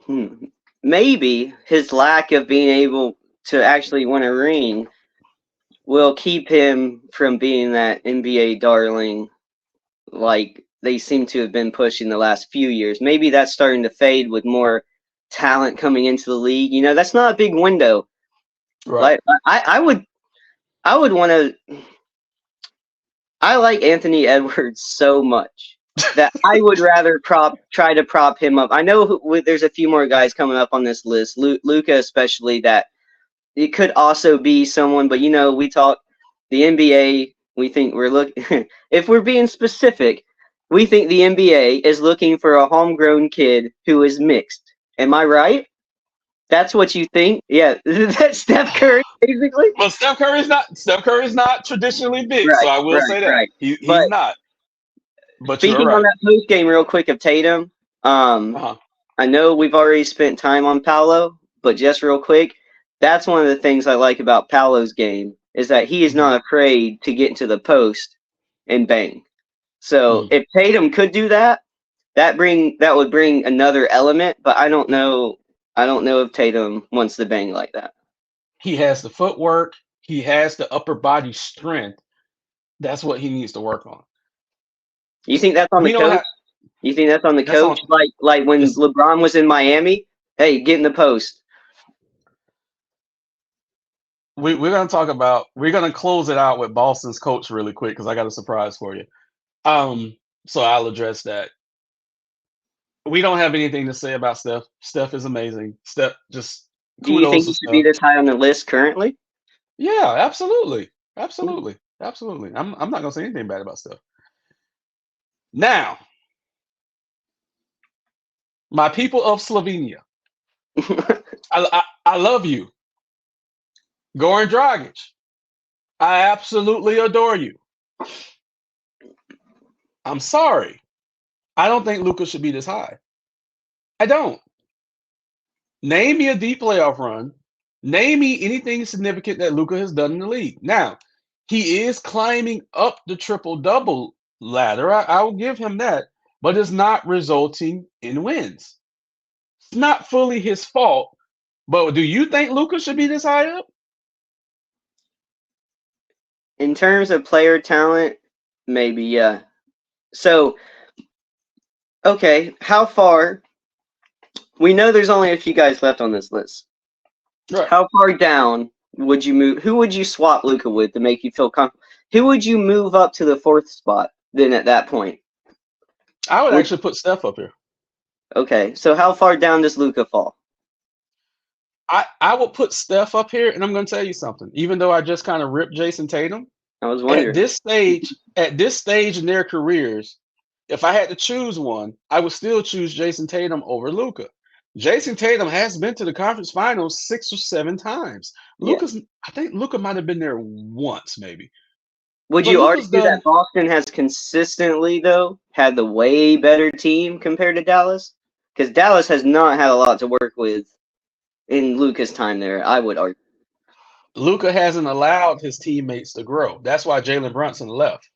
S2: hmm, maybe his lack of being able to actually win a ring will keep him from being that NBA darling like they seem to have been pushing the last few years. Maybe that's starting to fade with more talent coming into the league. You know, that's not a big window.
S1: Right.
S2: Like I would want to. I like Anthony Edwards so much that I would rather try to prop him up. I know there's a few more guys coming up on this list, Luca especially. That it could also be someone, but you know, we talk the NBA. We think we're looking. If we're being specific, we think the NBA is looking for a homegrown kid who is mixed. Am I right? That's what you think? Yeah, that's Steph Curry, basically.
S1: Well, Steph Curry is not traditionally big, so
S2: Right,
S1: I will
S2: right,
S1: say that
S2: right.
S1: he's
S2: But
S1: not. But you are
S2: speaking on
S1: right.
S2: that post game real quick of Tatum,
S1: Uh-huh.
S2: I know we've already spent time on Paolo, but just real quick, that's one of the things I like about Paolo's game is that he is
S1: Mhm.
S2: not afraid to get into the post and bang. So
S1: Mhm.
S2: if Tatum could do that, that would bring another element, but I don't know if Tatum wants to bang like that.
S1: He has the footwork. He has the upper body strength. That's what he needs to work on.
S2: You think that's on the
S1: We don't
S2: coach?
S1: have.
S2: You think that's on the
S1: That's
S2: coach?
S1: on.
S2: Like when
S1: It's.
S2: LeBron was in Miami? Hey, get in the post.
S1: We're gonna talk about. We're gonna close it out with Boston's coach really quick because I got a surprise for you. Um. So I'll address that. We don't have anything to say about Steph. Steph is amazing. Steph, just
S2: Do you
S1: kudos
S2: think
S1: to
S2: he should be
S1: Steph.
S2: this high on the list currently?
S1: Yeah, absolutely, absolutely, absolutely. I'm not gonna say anything bad about Steph. Now, my people of Slovenia, I love you, Goran Dragic. I absolutely adore you. I'm sorry. I don't think Luca should be this high. I don't. Name me a deep playoff run Name me anything significant that Luka has done in the league. Now, he is climbing up the triple double ladder. I'll give him that, but it's not resulting in wins. It's not fully his fault. But do you think Luka should be this high up?
S2: In terms of player talent, maybe, yeah. So, okay, how far? We know there's only a few guys left on this list.
S1: Right.
S2: How far down would you move? Who would you swap Luka with to make you feel comfortable? Who would you move up to the 4th spot then at that point?
S1: I would actually put Steph up here.
S2: Okay, so how far down does Luka fall?
S1: I would put Steph up here, and I'm going to tell you something. Even though I just kind of ripped Jason Tatum,
S2: I was
S1: at
S2: wondering.
S1: this stage in their careers, if I had to choose one, I would still choose Jason Tatum over Luka. Jason Tatum has been to the conference finals 6 or 7 times.
S2: Yeah.
S1: I think Luka might have been there once, maybe.
S2: Would
S1: But
S2: you
S1: Luka's
S2: argue
S1: done.
S2: that Boston has consistently, though, had the way better team compared to Dallas? Because Dallas has not had a lot to work with in Luka's time there, I would argue.
S1: Luka hasn't allowed his teammates to grow. That's why Jalen Brunson left.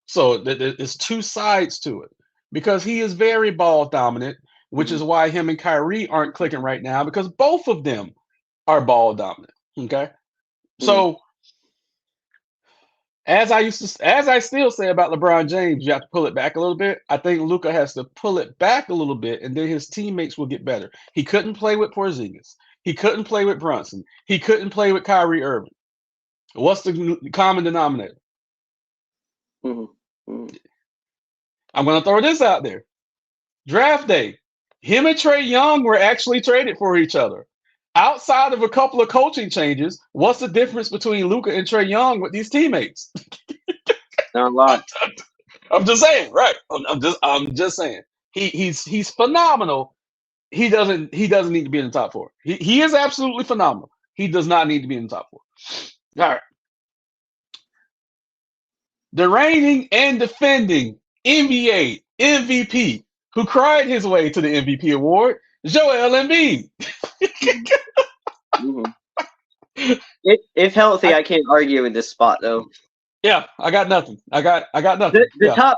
S1: So there's two sides to it because he is very ball dominant, which is why him and Kyrie aren't clicking right now because both of them are ball dominant. Okay, so as I still say about LeBron James, you have to pull it back a little bit. I think Luka has to pull it back a little bit, and then his teammates will get better. He couldn't play with Porzingis. He couldn't play with Brunson. He couldn't play with Kyrie Irving. What's the common denominator? I'm going to throw this out there. Draft day. Him and Trae Young were actually traded for each other. Outside of a couple of coaching changes, what's the difference between Luka and Trae Young with these teammates?
S2: Not a lot.
S1: I'm just saying, right? I'm just saying. He's phenomenal. He doesn't need to be in the top 4. He is absolutely phenomenal. He does not need to be in the top 4. All right. The reigning and defending NBA MVP who cried his way to the MVP award, Joel Embiid.
S2: If healthy, I can't argue with this spot though.
S1: Yeah, I got nothing. I got nothing.
S2: The top.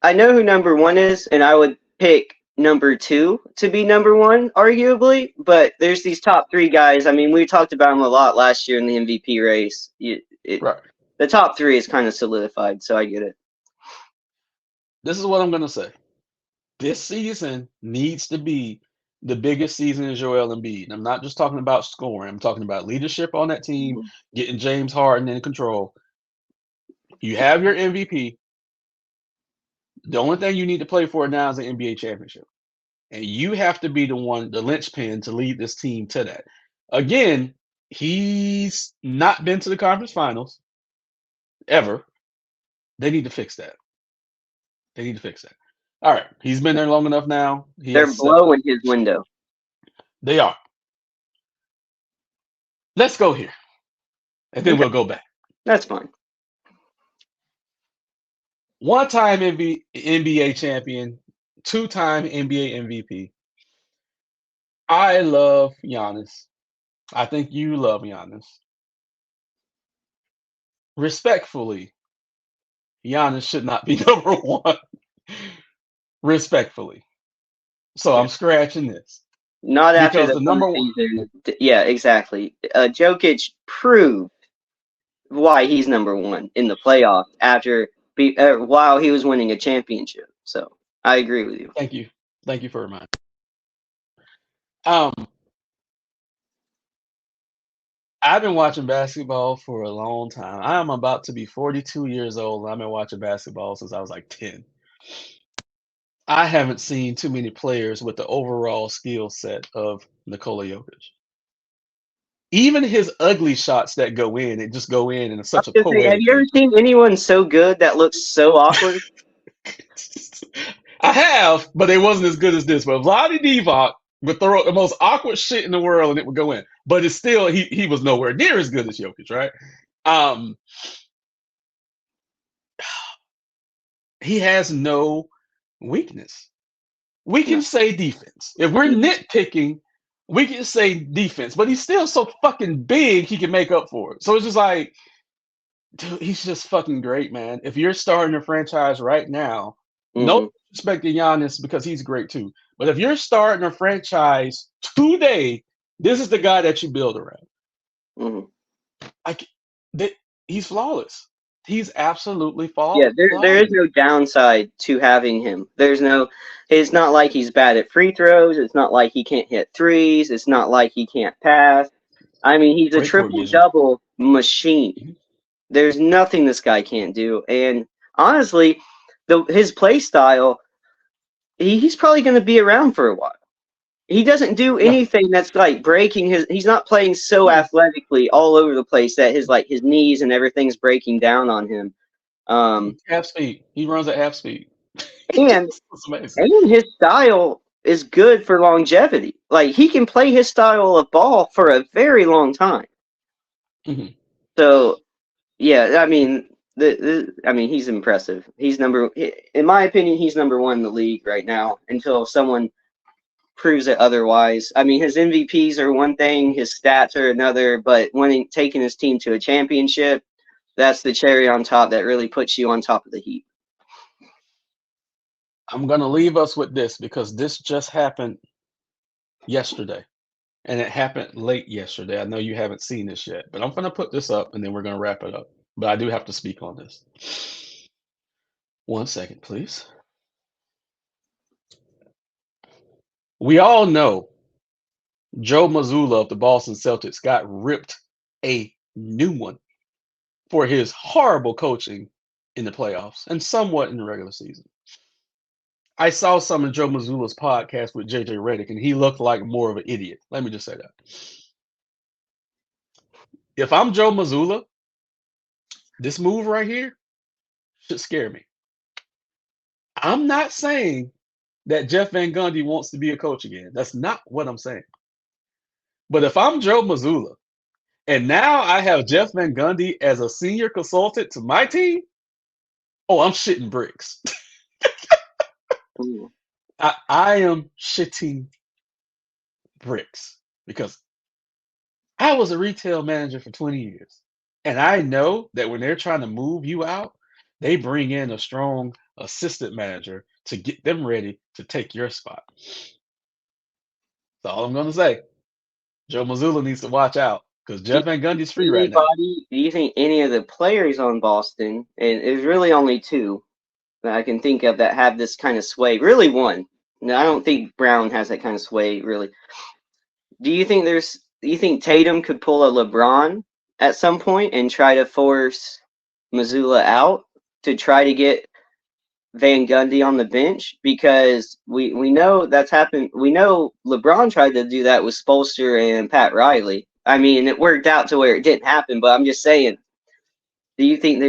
S2: I know who number 1 is, and I would pick number 2 to be number 1, arguably. But there's these top 3 guys. I mean, we talked about them a lot last year in the MVP race.
S1: Right.
S2: The top 3 is kind of solidified, so I get it.
S1: This is what I'm going to say. This season needs to be the biggest season of Joel Embiid. I'm not just talking about scoring. I'm talking about leadership on that team, getting James Harden in control. You have your MVP. The only thing you need to play for now is an NBA championship. And you have to be the linchpin to lead this team to that. Again, he's not been to the conference finals ever. They need to fix that. All right. He's been there long enough now.
S2: They're blowing his window.
S1: They are. Let's go here. And then we'll go back.
S2: That's fine.
S1: One-time NBA champion, 2-time NBA MVP. I love Giannis. I think you love Giannis. Respectfully, Giannis should not be number 1. Respectfully. So I'm scratching this.
S2: Not after the number 1 season. Yeah, exactly. Jokic proved why he's number 1 in the playoffs while he was winning a championship. So I agree with you.
S1: Thank you for reminding. I've been watching basketball for a long time. I am about to be 42 years old. I've been watching basketball since I was like 10. I haven't seen too many players with the overall skill set of Nikola Jokic. Even his ugly shots that go in, it just go in such a poetic.
S2: Have you ever seen anyone so good that looks so awkward?
S1: I have, but it wasn't as good as this. But Vlade Divac would throw the most awkward shit in the world and it would go in. But it's still he was nowhere near as good as Jokic, right? He has no weakness. We can say defense. If we're nitpicking, We can say defense, but he's still so fucking big he can make up for it. So it's just like, dude, he's just fucking great, man. If you're starting a franchise right now, no
S2: Hmm.
S1: respect to Giannis because he's great too. But if you're starting a franchise today, this is the guy that you build around.
S2: Hmm.
S1: Like, th- he's flawless. He's absolutely
S2: Yeah, there is
S1: flawless.
S2: no downside to having him. There's no. It's not like he's bad at free throws. It's not like he can't hit threes. It's not like he can't pass. I mean, he's a
S1: Great court
S2: triple
S1: vision.
S2: double machine.
S1: Mhm.
S2: There's nothing this guy can't do. And honestly, his play style, he's probably going to be around for a while. He doesn't do
S1: Yeah.
S2: anything that's like breaking his. He's not playing so
S1: Mm.
S2: athletically all over the place that his knees and everything's breaking down on him. Um,
S1: Half speed. He runs at half speed.
S2: and
S1: It's amazing.
S2: and his style is good for longevity. Like he can play his style of ball for a very long time.
S1: Mhm.
S2: So yeah, I mean, I mean, he's impressive. In my opinion, he's number one in the league right now until someone proves it otherwise. I mean, his MVPs are one thing, his stats are another, but taking his team to a championship, that's the cherry on top that really puts you on top of the heap.
S1: I'm gonna leave us with this because this just happened yesterday. And it happened late yesterday. I know you haven't seen this yet, but I'm gonna put this up and then we're gonna wrap it up. But I do have to speak on this. 1 second, please. We all know Joe Mazzulla of the Boston Celtics got ripped a new one for his horrible coaching in the playoffs and somewhat in the regular season. I saw some of Joe Mazzulla's podcast with JJ Redick, and he looked like more of an idiot. Let me just say that. If I'm Joe Mazzulla, this move right here should scare me. I'm not saying that Jeff Van Gundy wants to be a coach again. That's not what I'm saying. But if I'm Joe Mazzulla and now I have Jeff Van Gundy as a senior consultant to my team, oh, I'm shitting bricks.
S2: Ooh.
S1: I am shitting bricks because I was a retail manager for 20 years. And I know that when they're trying to move you out, they bring in a strong assistant manager to get them ready to take your spot. That's all I'm going to say. Joe Mazzulla needs to watch out because
S2: Do
S1: Jeff Van Gundy's free right now.
S2: anybody? Do you think any of the players on Boston, and there's really only two that I can think of that have this kind of sway? Really, one. No, I don't think Brown has that kind of sway. Really, do you think there's? Do you think Tatum could pull a LeBron at some point and try to force Missoula out to try to get Van Gundy on the bench? Because we know that's happened. We know LeBron tried to do that with Spolster and Pat Riley. I mean, it worked out to where it didn't happen, but I'm just saying, do you think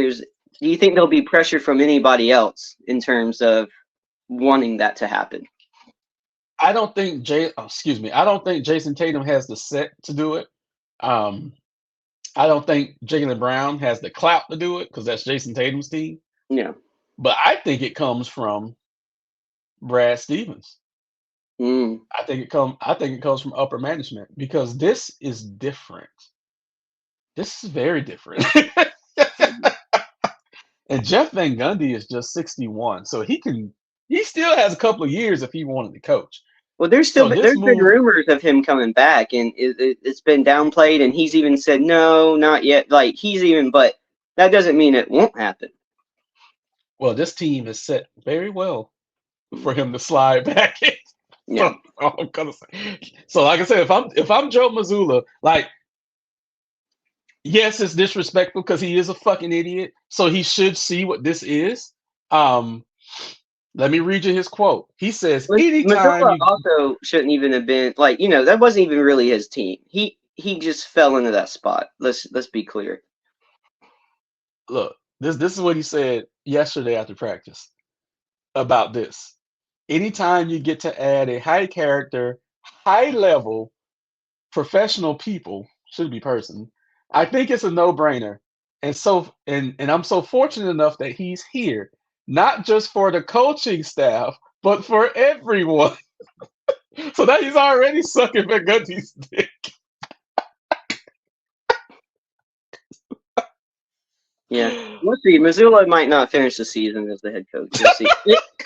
S2: there'll be pressure from anybody else in terms of wanting that to happen?
S1: I don't think excuse me. I don't think Jason Tatum has the set to do it. Um, I don't think Jalen Brown has the clout to do it because that's Jason Tatum's team.
S2: Yeah.
S1: But I think it comes from Brad Stevens.
S2: Mm.
S1: I think it comes from upper management because this is different. This is very different. And Jeff Van Gundy is just 61, so he still has a couple of years if he wanted to coach.
S2: Well,
S1: So this
S2: there's been
S1: move,
S2: rumors of him coming back, and it's been downplayed, and he's even said no, not yet. Like but that doesn't mean it won't happen.
S1: well, this team is set very well
S2: Mm.
S1: for him to slide back in.
S2: Yeah.
S1: So all I'm gonna say. So like I said, if I'm Joe Mazzulla, like yes, it's disrespectful because he is a fucking idiot. So he should see what this is. Um, let me read you his quote. He says, "Anytime
S2: Mazzulla
S1: you
S2: also shouldn't even have been like that wasn't even really his team. He just fell into that spot. Let's be clear.
S1: look, this is what he said yesterday after practice about this. Anytime you get to add a high character, high level professional people should be person. I think it's a no brainer. And I'm so fortunate enough that he's here, not just for the coaching staff, but for everyone. So now he's already sucking McGunty's dick.
S2: Yeah, we'll see. Mazzulla might not finish the season as the head coach. We'll see.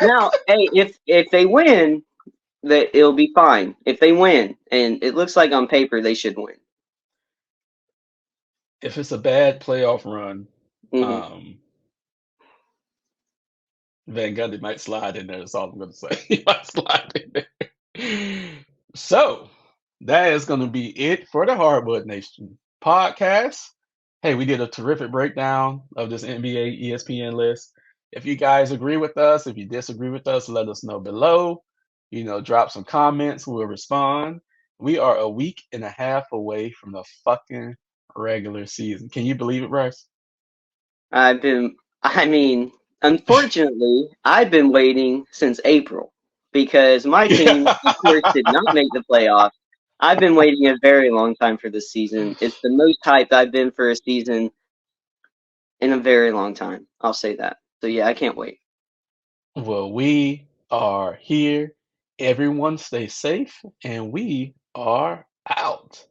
S2: Now, hey, if they win, that it'll be fine. If they win, and it looks like on paper they should win.
S1: If it's a bad playoff run,
S2: Hmm.
S1: um, Van Gundy might slide in there. That's all I'm going to say. He might slide in there. So that is going to be it for the Hardwood Nation podcast. Hey, we did a terrific breakdown of this NBA ESPN list. If you guys agree with us, if you disagree with us, let us know below. Drop some comments. We'll respond. We are a week and a half away from the fucking regular season. Can you believe it, Bryce?
S2: I mean, unfortunately, I've been waiting since April because my team, of course, did not make the playoffs. I've been waiting a very long time for this season. It's the most hyped I've been for a season in a very long time. I'll say that. So yeah, I can't wait.
S1: Well, we are here. Everyone stay safe, and we are out.